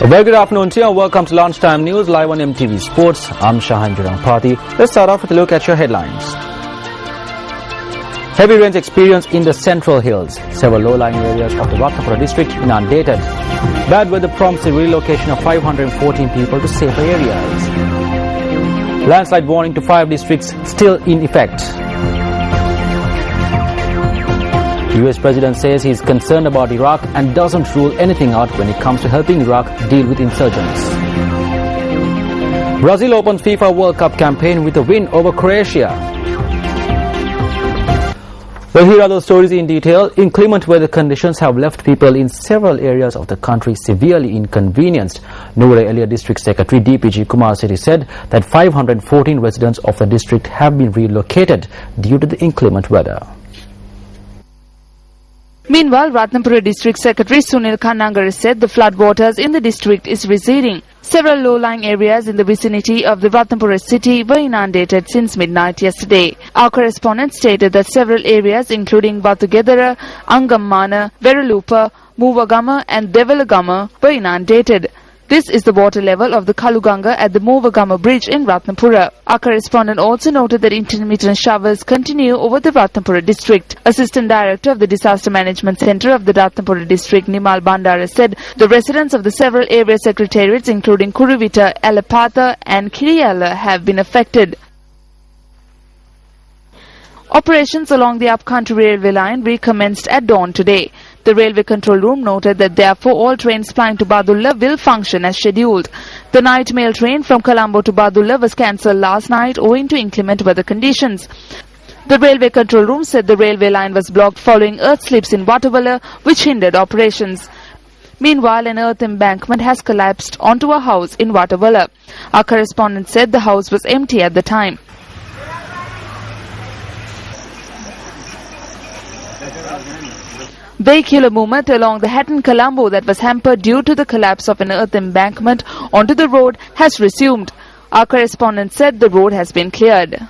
A very good afternoon to you and welcome to Lunchtime News live on MTV Sports. I'm Shahan Jurangpati. Let's start off with a look at your headlines. Heavy rains experienced in the Central Hills. Several low-lying areas of the Ratnapura district inundated. Bad weather prompts the relocation of 514 people to safer areas. Landslide warning to 5 districts still in effect. The US President says he is concerned about Iraq and doesn't rule anything out when it comes to helping Iraq deal with insurgents. Brazil opens FIFA World Cup campaign with a win over Croatia. Well, here are those stories in detail. Inclement weather conditions have left people in several areas of the country severely inconvenienced. Noor Elia District Secretary DPG Kumar Sethi said that 514 residents of the district have been relocated due to the inclement weather. Meanwhile, Ratnapura District Secretary Sunil Kannangara said the floodwaters in the district is receding. Several low-lying areas in the vicinity of the Ratnapura city were inundated since midnight yesterday. Our correspondent stated that several areas including Batugedara, Angammana, Veralupa, Muvagama and Devalagama were inundated. This is the water level of the Kaluganga at the Muvagama bridge in Ratnapura. Our correspondent also noted that intermittent showers continue over the Ratnapura district. Assistant Director of the Disaster Management Centre of the Ratnapura district, Nimal Bandara, said the residents of the several area secretariats including Kuruvita, Alapatha and Kiriyala have been affected. Operations along the upcountry railway line recommenced at dawn today. The railway control room noted that therefore all trains plying to Badulla will function as scheduled. The night mail train from Colombo to Badulla was cancelled last night owing to inclement weather conditions. The railway control room said the railway line was blocked following earth slips in Watawala, which hindered operations. Meanwhile, an earth embankment has collapsed onto a house in Watawala. Our correspondent said the house was empty at the time. Vehicular movement along the Hatton-Colombo that was hampered due to the collapse of an earth embankment onto the road has resumed. Our correspondent said the road has been cleared.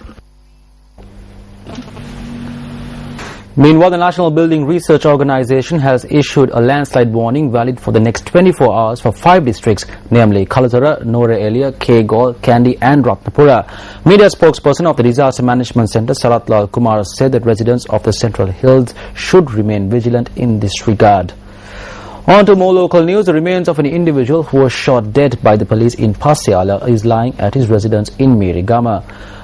Meanwhile, the National Building Research Organisation has issued a landslide warning valid for the next 24 hours for 5 districts, namely Kalasara, Noor Elia, Kegol, Kandy and Ratnapura. Media spokesperson of the Disaster Management Centre, Saratlal Kumar, said that residents of the Central Hills should remain vigilant in this regard. On to more local news. The remains of an individual who was shot dead by the police in Pasiala is lying at his residence in Mirigama.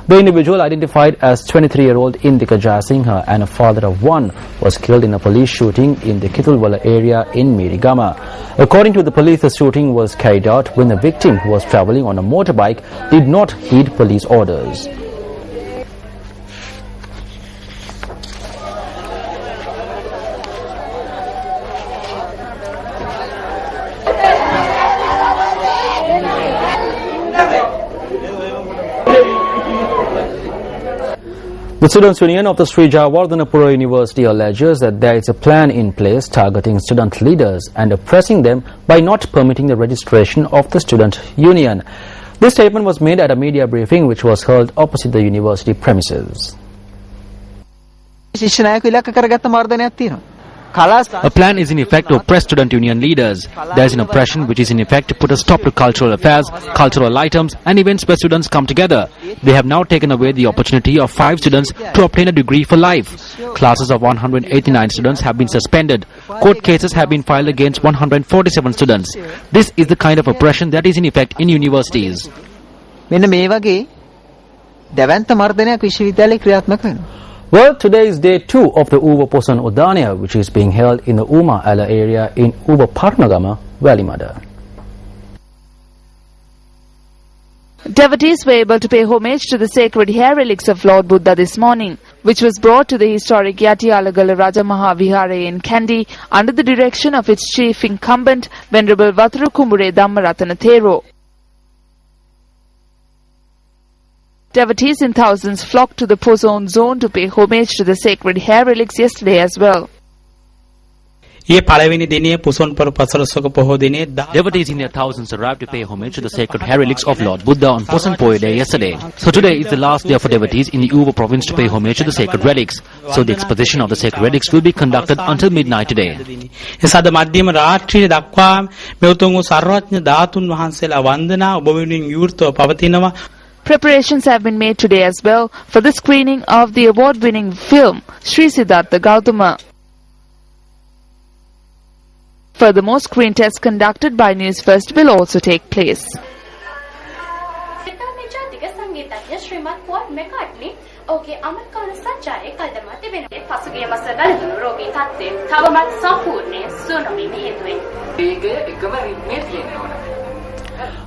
The individual, identified as 23-year-old Indika Jayasinghe and a father of 1, was killed in a police shooting in the Kitulwala area in Mirigama. According to the police, the shooting was carried out when the victim, who was travelling on a motorbike, did not heed police orders. The Students' Union of the Sri Jayawardhanapura University alleges that there is a plan in place targeting student leaders and oppressing them by not permitting the registration of the student union. This statement was made at a media briefing which was held opposite the university premises. A plan is in effect to oppress student union leaders. There is an oppression which is in effect to put a stop to cultural affairs, cultural items and events where students come together. They have now taken away the opportunity of 5 students to obtain a degree for life. Classes of 189 students have been suspended. Court cases have been filed against 147 students. This is the kind of oppression that is in effect in universities. Well, today is day 2 of the Uva Posan Udanya, which is being held in the Uma Ala area in Uva Parnagama, Valimada. Devotees were able to pay homage to the sacred hair relics of Lord Buddha this morning, which was brought to the historic Yatiyalagala Raja Mahavihara in Kandy under the direction of its chief incumbent, Venerable Vaturu Kumbure Dhammaratana Thero. Devotees in thousands flocked to the Pozone zone to pay homage to the sacred hair relics yesterday as well. ඊයේ පළවෙනි දිනේ පුසොන්පර පසළොස්වක පොහෝ දිනේ Devotees in their thousands arrived to pay homage to the sacred hair relics of Lord Buddha on Posan Poya Day yesterday. So today is the last day for devotees in the Uva province to pay homage to the sacred relics. So the exposition of the sacred relics will be conducted until midnight today. එසාද මධ්‍යම රාත්‍රියේ දක්වා මේ උතුම් වූ සර්වඥ ධාතුන් වහන්සේලා වන්දනා ඔබ වෙනුවෙන් විවෘතව පවතිනවා. Preparations have been made today as well for the screening of the award-winning film Sri Siddhartha Gautama. Furthermore, screen tests conducted by Newsfirst will also take place.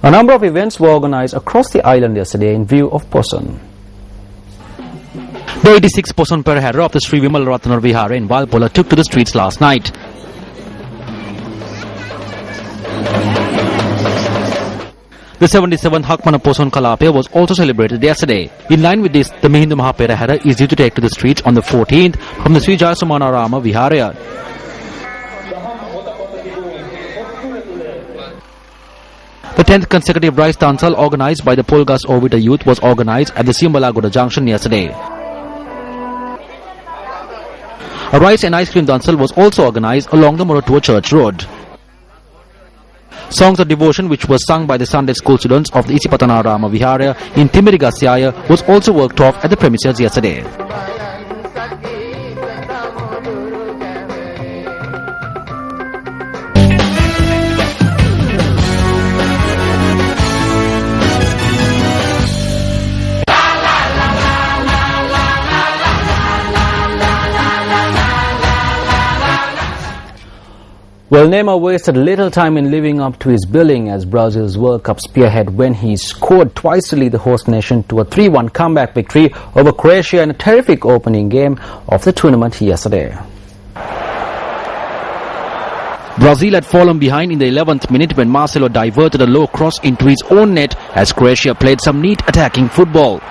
A number of events were organized across the island yesterday in view of Posan. The 86th Posan Perahera of the Sri Vimal Ratnar Vihara in Valpola took to the streets last night. The 77th Hakmana Posan Kalapaya was also celebrated yesterday. In line with this, the Mihindu Mahaperahera is due to take to the streets on the 14th from the Sri Jayasamanarama Vihara. The 10th consecutive rice dancehall organized by the Polgas Ovita youth was organized at the Simbalagoda junction yesterday. A rice and ice cream dancehall was also organized along the Morotua Church Road. Songs of devotion which were sung by the Sunday school students of the Isipatanarama Vihara in Timirigasyaya was also worked off at the premises yesterday. Well, Neymar wasted little time in living up to his billing as Brazil's World Cup spearhead when he scored twice to lead the host nation to a 3-1 comeback victory over Croatia in a terrific opening game of the tournament yesterday. Brazil had fallen behind in the 11th minute when Marcelo diverted a low cross into his own net as Croatia played some neat attacking football.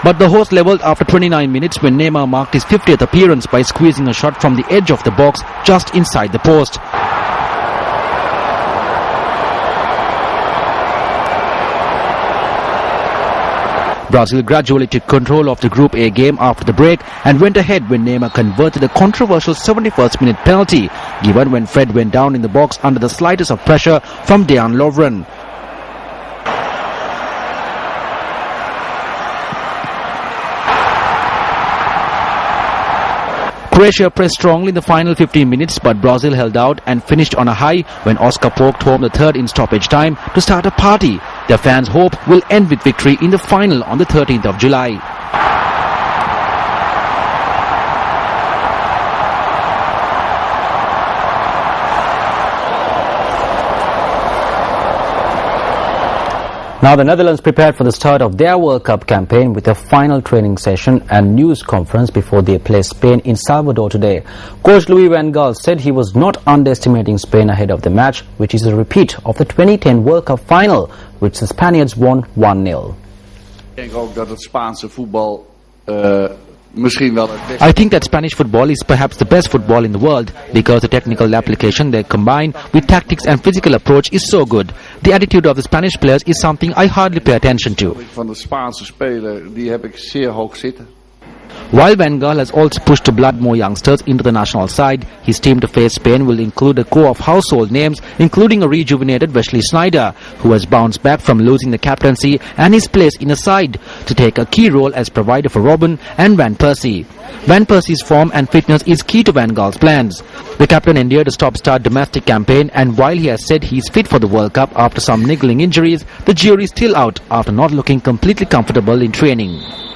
But the host levelled after 29 minutes when Neymar marked his 50th appearance by squeezing a shot from the edge of the box just inside the post. Brazil gradually took control of the Group A game after the break and went ahead when Neymar converted a controversial 71st minute penalty given when Fred went down in the box under the slightest of pressure from Dejan Lovren. Croatia pressed strongly in the final 15 minutes, but Brazil held out and finished on a high when Oscar poked home the third in stoppage time to start a party. Their fans' hope will end with victory in the final on the 13th of July. Now the Netherlands prepared for the start of their World Cup campaign with a final training session and news conference before they play Spain in Salvador today. Coach Louis van Gaal said he was not underestimating Spain ahead of the match, which is a repeat of the 2010 World Cup final, which the Spaniards won 1-0. I think that Spanish football is perhaps the best football in the world because the technical application they combine with tactics and physical approach is so good. The attitude of the Spanish players is something I hardly pay attention to. While Van Gaal has also pushed to blood more youngsters into the national side, his team to face Spain will include a core of household names, including a rejuvenated Wesley Sneijder, who has bounced back from losing the captaincy and his place in a side to take a key role as provider for Robben and Van Persie. Van Persie's form and fitness is key to Van Gaal's plans. The captain endured a stop-start domestic campaign, and while he has said he is fit for the World Cup after some niggling injuries, the jury is still out after not looking completely comfortable in training.